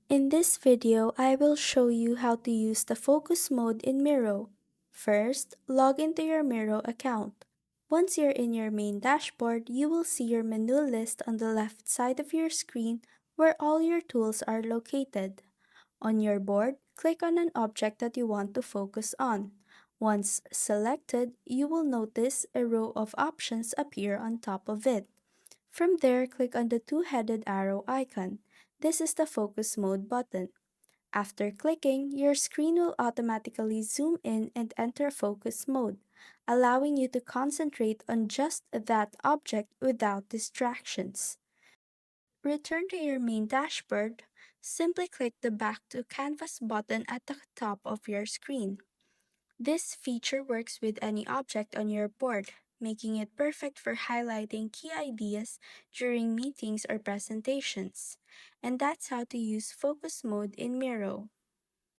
In this video, I will show you how to use the focus mode in Miro. First, log into your Miro account. Once you're in your main dashboard, you will see your menu list on the left side of your screen where all your tools are located. On your board, click on an object that you want to focus on. Once selected, you will notice a row of options appear on top of it. From there, click on the two-headed arrow icon. This is the focus mode button. After clicking, your screen will automatically zoom in and enter focus mode, allowing you to concentrate on just that object without distractions. Return to your main dashboard. Simply click the Back to Canvas button at the top of your screen. This feature works with any object on your board, making it perfect for highlighting key ideas during meetings or presentations. And that's how to use focus mode in Miro.